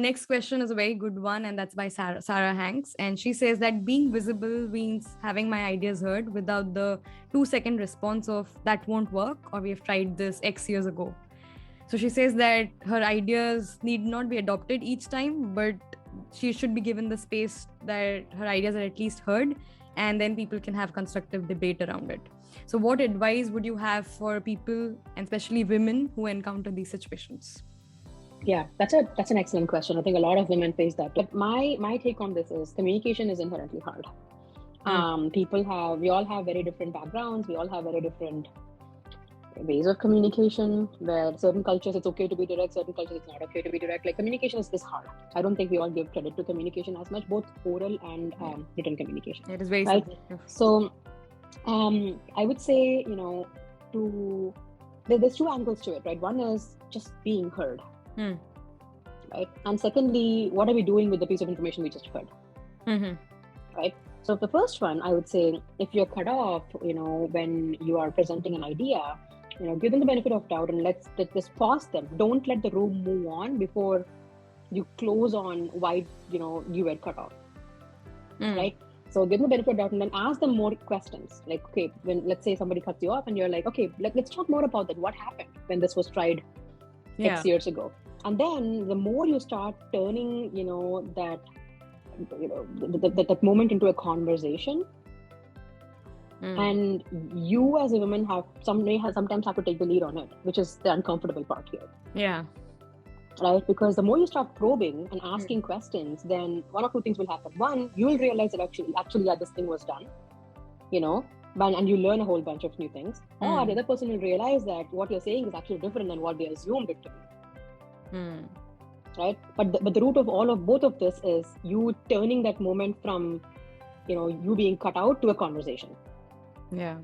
Next question is a very good one, and that's by Sarah Hanks. And she says that being visible means having my ideas heard without the 2-second response of that won't work or we have tried this X years ago. So she says that her ideas need not be adopted each time, but she should be given the space that her ideas are at least heard, and then people can have constructive debate around it. So what advice would you have for people, and especially women, who encounter these situations? Yeah, that's an excellent question. I think a lot of women face that. But my take on this is communication is inherently hard. We all have very different backgrounds. We all have very different ways of communication, where certain cultures it's okay to be direct, certain cultures it's not okay to be direct. Like communication is hard. I don't think we all give credit to communication as much, both oral and written communication. It is very right. subjective. So I would say, there's two angles to it, right? One is just being heard, right? And secondly, what are we doing with the piece of information we just heard, right? So the first one, I would say, if you're cut off, when you are presenting an idea, give them the benefit of doubt and let's just pause them. Don't let the room move on before you close on why, you were cut off, right? So give them the benefit of doubt and then ask them more questions. Like, okay, when let's say somebody cuts you off and you're like, okay, let's talk more about that. What happened when this was tried X years ago? And then the more you start turning, that moment into a conversation, and you as a woman sometimes have to take the lead on it, which is the uncomfortable part here. Yeah. Right? Because the more you start probing and asking questions, then one of two things will happen. One, you will realize that actually, yeah, this thing was done, and you learn a whole bunch of new things. Or the other person will realize that what you're saying is actually different than what they assumed it to be. Right? But the root of both of this is you turning that moment from, you being cut out to a conversation. Yeah.